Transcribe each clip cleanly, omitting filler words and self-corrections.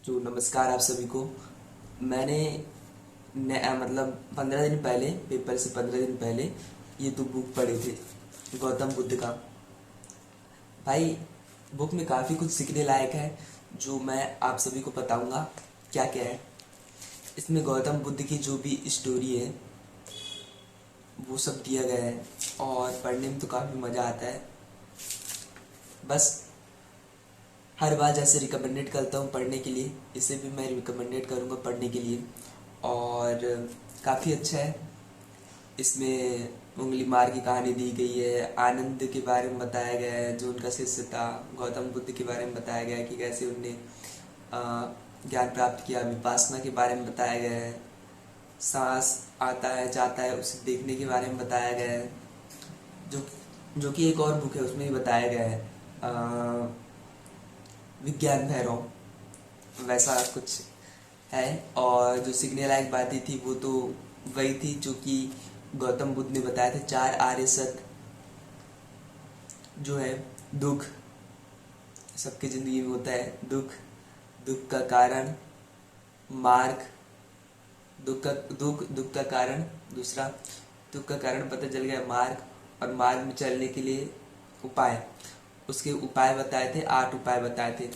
तो नमस्कार आप सभी को। मैंने मतलब 15 दिन पहले, पेपर से 15 दिन पहले ये दो बुक पढ़े थे, गौतम बुद्ध का। भाई, बुक में काफ़ी कुछ सीखने लायक है जो मैं आप सभी को बताऊंगा क्या क्या है। इसमें गौतम बुद्ध की जो भी स्टोरी है वो सब दिया गया है और पढ़ने में तो काफ़ी मज़ा आता है। बस हर बार जैसे रिकमेंडेड करता हूँ पढ़ने के लिए, इसे भी मैं रिकमेंडेड करूँगा पढ़ने के लिए। और काफ़ी अच्छा है। इसमें उंगली मार की कहानी दी गई है, आनंद के बारे में बताया गया है जो उनका शिष्य था, गौतम बुद्ध के बारे में बताया गया है कि कैसे उनने ज्ञान प्राप्त किया, विपासना के बारे में बताया गया है, सांस आता है जाता है उसे देखने के बारे में बताया गया है। जो जो कि एक और बुक है उसमें भी बताया गया है, विज्ञान भैरव, वैसा कुछ है। और जो सीखने लायक बातें थी वो तो वही थी जो कि गौतम बुद्ध ने बताए थे। 4 आर्य सत्य जो है, दुख, सबकी जिंदगी में होता है दुख, दुख का कारण, मार्ग, दुख का कारण, दूसरा दुख का कारण पता चल गया, मार्ग, और मार्ग में चलने के लिए उपाय। उसके उपाय बताए थे, 8 उपाय बताए थे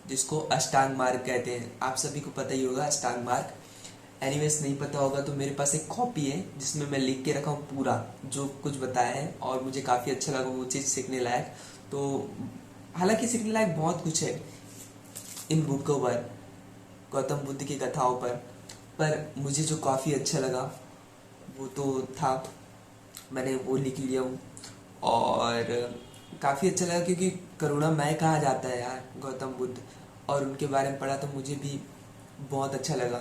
जिसको अष्टांग मार्ग कहते हैं। आप सभी को पता ही होगा अष्टांग मार्ग। एनीवेज, नहीं पता होगा तो मेरे पास एक कॉपी है जिसमें मैं लिख के रखा हूँ पूरा जो कुछ बताया है, और मुझे काफ़ी अच्छा लगा वो चीज़ सीखने लायक। तो हालांकि सीखने लायक बहुत कुछ है इन बुकों पर, गौतम बुद्ध की कथाओं पर मुझे जो काफ़ी अच्छा लगा वो तो था, मैंने वो लिख लिया हूँ। और काफ़ी अच्छा लगा क्योंकि करुणामय कहा जाता है यार गौतम बुद्ध, और उनके बारे में पढ़ा तो मुझे भी बहुत अच्छा लगा।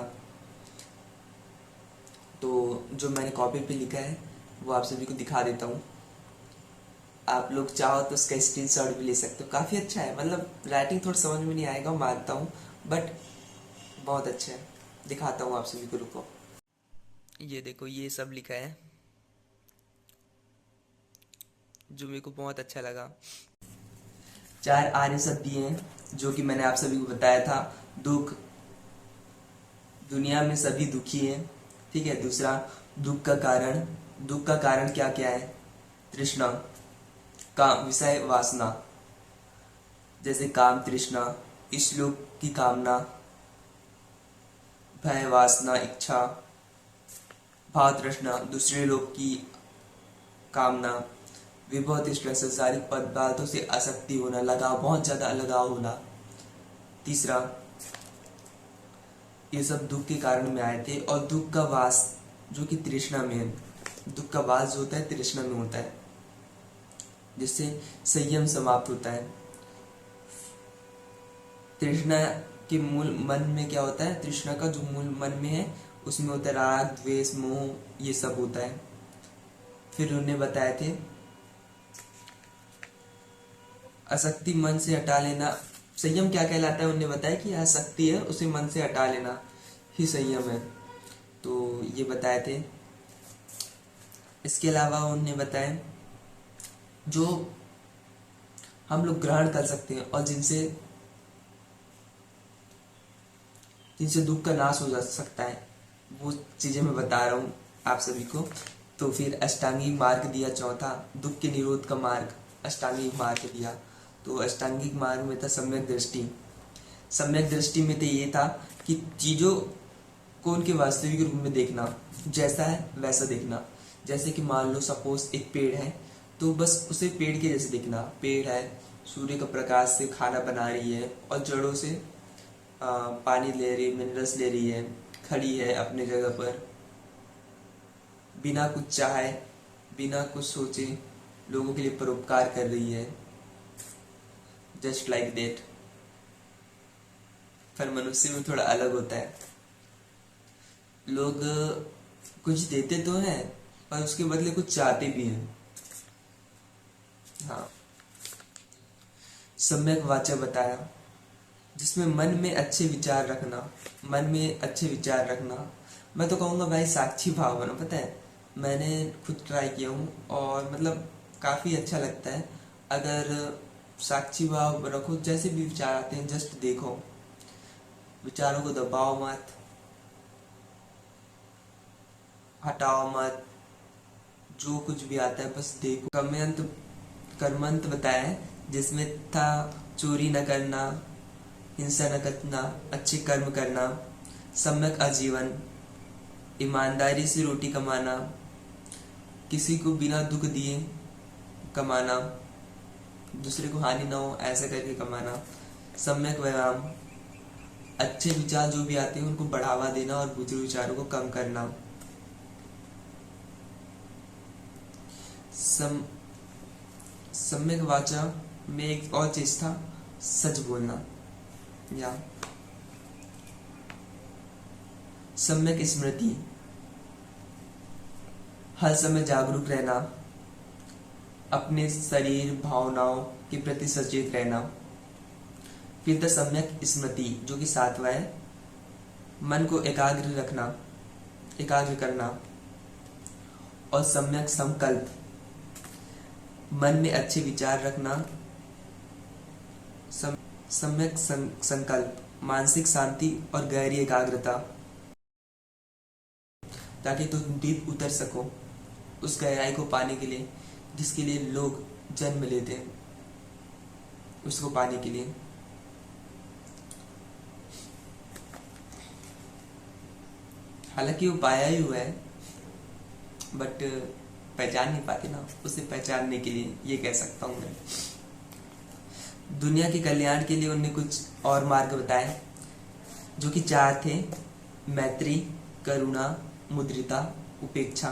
तो जो मैंने कॉपी पे लिखा है वो आप सभी को दिखा देता हूँ। आप लोग चाहो तो उसका स्क्रीनशॉट भी ले सकते हो। काफ़ी अच्छा है, मतलब राइटिंग थोड़ा समझ में नहीं आएगा मानता हूँ, बट बहुत अच्छा है। दिखाता हूँ आप सभी को, रुको। ये देखो, ये सब लिखा है जो मेरे को बहुत अच्छा लगा। 4 आर्य सत्य हैं जो कि मैंने आप सभी को बताया था। दुख, दुनिया में सभी दुखी हैं, ठीक है। दूसरा, दुख का कारण, दुख का कारण क्या क्या है, तृष्णा, काम, विषय, वासना, जैसे काम तृष्णा, इस लोक की कामना, भय, वासना, इच्छा, भाव तृष्णा, दूसरे लोक की कामना, विभव तृष्णा, संसारिक पदार्थों से आसक्ति होना, लगाव, बहुत ज्यादा लगाव होना। तीसरा, ये सब दुख के कारण में आए थे। और दुख का वास जो कि तृष्णा में है, दुख का वास जो होता है तृष्णा में होता है, जिससे संयम समाप्त होता है। तृष्णा के मूल मन में क्या होता है, तृष्णा का जो मूल मन में है उसमें होता है राग, द्वेष, मोह, ये सब होता है। फिर उन्हें बताए थे आसक्ति मन से हटा लेना, संयम क्या कहलाता है, उन्हें बताया कि आसक्ति है उसे मन से हटा लेना ही संयम है। तो ये बताए थे। इसके अलावा उन्हें बताया जो हम लोग ग्रहण कर सकते हैं और जिनसे जिनसे दुख का नाश हो जा सकता है, वो चीजें मैं बता रहा हूँ आप सभी को। तो फिर अष्टांगिक मार्ग दिया, चौथा दुख के निरोध का मार्ग, अष्टांगिक मार्ग दिया। तो अष्टांगिक मार्ग में था सम्यक दृष्टि। सम्यक दृष्टि में तो ये था कि चीजों को उनके वास्तविक रूप में देखना, जैसा है वैसा देखना। जैसे कि मान लो सपोज एक पेड़ है, तो बस उसे पेड़ के जैसे देखना। पेड़ है, सूर्य का प्रकाश से खाना बना रही है और जड़ों से पानी ले रही, मिनरल्स ले रही है, खड़ी है अपने जगह पर, बिना कुछ चाहे, बिना कुछ सोचे लोगों के लिए परोपकार कर रही है, जस्ट लाइक दैट। पर मनुष्य में थोड़ा अलग होता है। लोग कुछ देते तो हैं पर उसके बदले कुछ चाहते भी हैं। हाँ, सम्यक वाचा बताया जिसमें मन में अच्छे विचार रखना, मन में अच्छे विचार रखना। मैं तो कहूँगा भाई साक्षी भाव बनो। पता है, मैंने खुद ट्राई किया हूँ और मतलब काफ़ी अच्छा लगता है। अगर साक्षी भाव रखो, जैसे भी विचार आते हैं जस्ट देखो। विचारों को दबाओ मत, हटाओ मत, जो कुछ भी आता है बस देखो। कर्मंत बताया है जिसमें था चोरी न करना, हिंसा न करना, अच्छे कर्म करना, सम्यक आजीवन, ईमानदारी से रोटी कमाना, किसी को बिना दुख दिए कमाना, दूसरे को हानि ना हो ऐसा करके कमाना, सम्यक व्यायाम, अच्छे विचार जो भी आते हैं उनको बढ़ावा देना और बुरे विचारों को कम करना, सम्यक वाचा में एक और चीज था, सच बोलना, या सम्यक स्मृति, हर समय जागरूक रहना, अपने शरीर भावनाओं के प्रति सचेत रहना। फिर द सम्यक स्मृति जो कि 7वां है, मन को एकाग्र करना। और सम्यक संकल्प, मन में अच्छे विचार रखना। सम्यक संकल्प, मानसिक शांति और गहरी एकाग्रता, ताकि तुम डीप उतर सको उस गहराई को पाने के लिए जिसके लिए लोग जन्म लेते हैं, उसको पाने के लिए। हालांकि वो पाया ही हुआ है बट पहचान नहीं पाते ना, उसे पहचानने के लिए ये कह सकता हूं मैं। दुनिया के कल्याण के लिए उन्होंने कुछ और मार्ग बताए जो कि 4 थे, मैत्री, करुणा, मुद्रिता, उपेक्षा।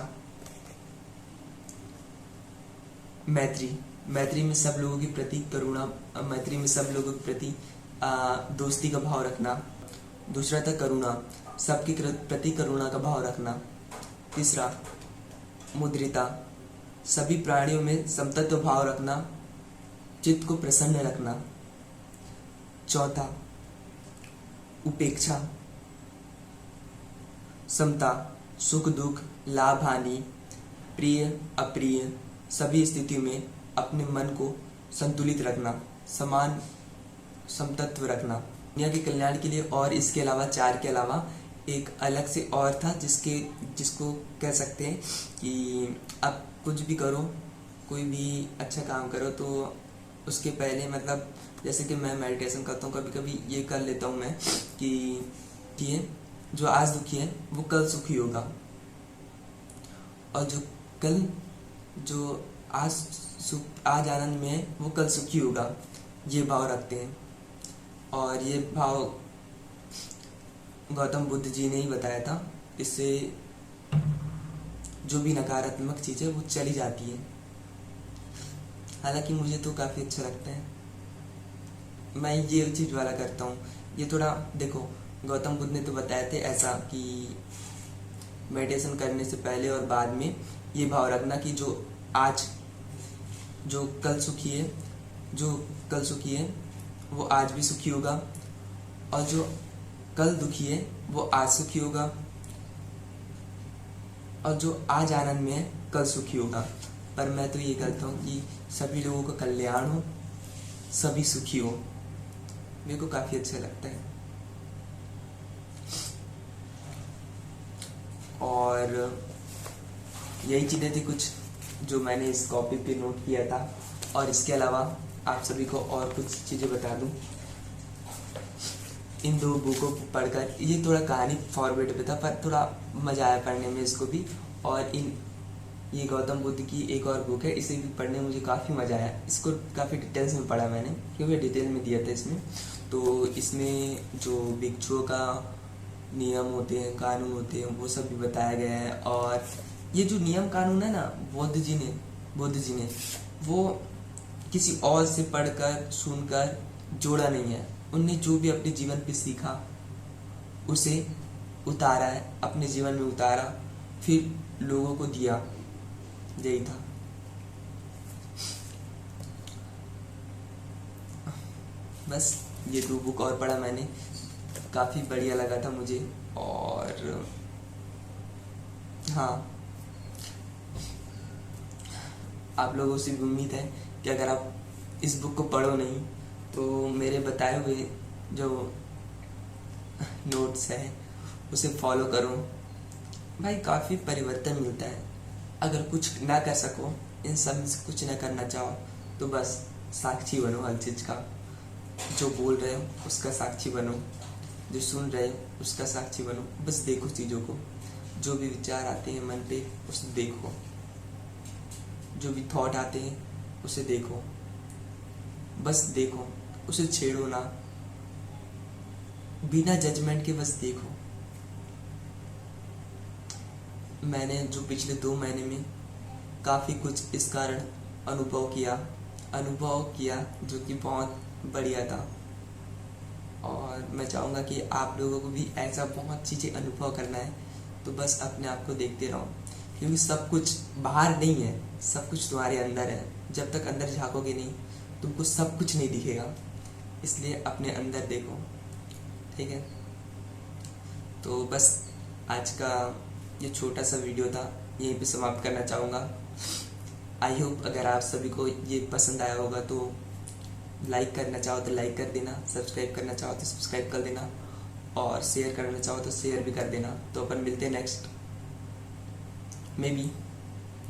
मैत्री में सब लोगों के प्रति करुणा, मैत्री में सब लोगों के प्रति दोस्ती का भाव रखना। दूसरा था करुणा, सबके प्रति करुणा का भाव रखना। तीसरा मुद्रिता, सभी प्राणियों में समतत्व भाव रखना, चित्त को प्रसन्न रखना। चौथा उपेक्षा, समता, सुख दुख, लाभ हानि, प्रिय अप्रिय सभी स्थितियों में अपने मन को संतुलित रखना, समान समतत्व रखना। दुनिया के कल्याण के लिए। और इसके अलावा 4 के अलावा एक अलग से और था जिसको कह सकते हैं कि आप कुछ भी करो, कोई भी अच्छा काम करो तो उसके पहले, मतलब जैसे कि मैं मेडिटेशन करता हूँ, कभी कभी ये कर लेता हूँ मैं कि जो आज दुखी है वो कल सुखी होगा, और जो आज आनंद में है वो कल सुखी होगा, ये भाव रखते हैं। और ये भाव गौतम बुद्ध जी ने ही बताया था। इससे जो भी नकारात्मक चीज है वो चली जाती है। हालांकि मुझे तो काफी अच्छा लगता है, मैं ये चीज वाला करता हूँ। ये थोड़ा देखो, गौतम बुद्ध ने तो बताए थे ऐसा कि मेडिटेशन करने से पहले और बाद में ये भाव रखना कि जो कल सुखी है वो आज भी सुखी होगा, और जो कल दुखी है वो आज सुखी होगा, और जो आज आनंद में है कल सुखी होगा। पर मैं तो ये करता हूँ कि सभी लोगों का कल्याण हो, सभी सुखी हो। मेरे को काफी अच्छा लगता है। और यही चीजें थी कुछ जो मैंने इस कॉपी पे नोट किया था। और इसके अलावा आप सभी को और कुछ चीजें बता दूं। इन 2 बुकों को पढ़कर, ये थोड़ा कहानी फॉर्मेट पे था पर थोड़ा मजा आया पढ़ने में इसको भी। और ये गौतम बुद्ध की एक और बुक है, इसे भी पढ़ने में मुझे काफ़ी मजा आया। इसको काफ़ी डिटेल्स में पढ़ा मैंने, क्योंकि डिटेल में दिया था इसमें। तो इसमें जो भिक्षुओं का नियम होते हैं, कानून होते हैं, वो सब भी बताया गया है। और ये जो नियम कानून है ना, बुद्ध जी ने वो किसी और से पढ़कर सुनकर जोड़ा नहीं है। उनने जो भी अपने जीवन पे सीखा उसे उतारा है, अपने जीवन में उतारा, फिर लोगों को दिया। यही था। बस ये 2 बुक और पढ़ा मैंने, काफी बढ़िया लगा था मुझे। और हाँ, आप लोगों से भी उम्मीद है कि अगर आप इस बुक को पढ़ो नहीं तो मेरे बताए हुए जो नोट्स है उसे फॉलो करो। भाई काफ़ी परिवर्तन मिलता है। अगर कुछ ना कर सको, इन सब में से कुछ ना करना चाहो, तो बस साक्षी बनो हर चीज़ का। जो बोल रहे हो उसका साक्षी बनो, जो सुन रहे हो उसका साक्षी बनो। बस देखो चीज़ों को, जो भी विचार आते हैं मन पे उसे देखो, जो भी थॉट आते हैं उसे देखो, बस देखो, उसे छेड़ो ना, बिना जजमेंट के बस देखो। मैंने जो पिछले 2 महीने में काफ़ी कुछ इस कारण अनुभव किया जो कि बहुत बढ़िया था। और मैं चाहूँगा कि आप लोगों को भी ऐसा बहुत चीज़ें अनुभव करना है, तो बस अपने आप को देखते रहो, क्योंकि सब कुछ बाहर नहीं है, सब कुछ तुम्हारे अंदर है। जब तक अंदर झाँकोगे नहीं, तुमको सब कुछ नहीं दिखेगा। इसलिए अपने अंदर देखो, ठीक है। तो बस आज का ये छोटा सा वीडियो था, यहीं पे समाप्त करना चाहूँगा। आई होप अगर आप सभी को ये पसंद आया होगा तो लाइक करना चाहो तो लाइक कर देना, सब्सक्राइब करना चाहो तो सब्सक्राइब कर देना, और शेयर करना चाहो तो शेयर भी कर देना। तो अपन मिलते हैं नेक्स्ट, मे बी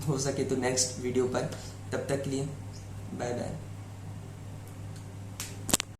हो सके तो नेक्स्ट वीडियो पर। तब तक के लिए बाय बाय।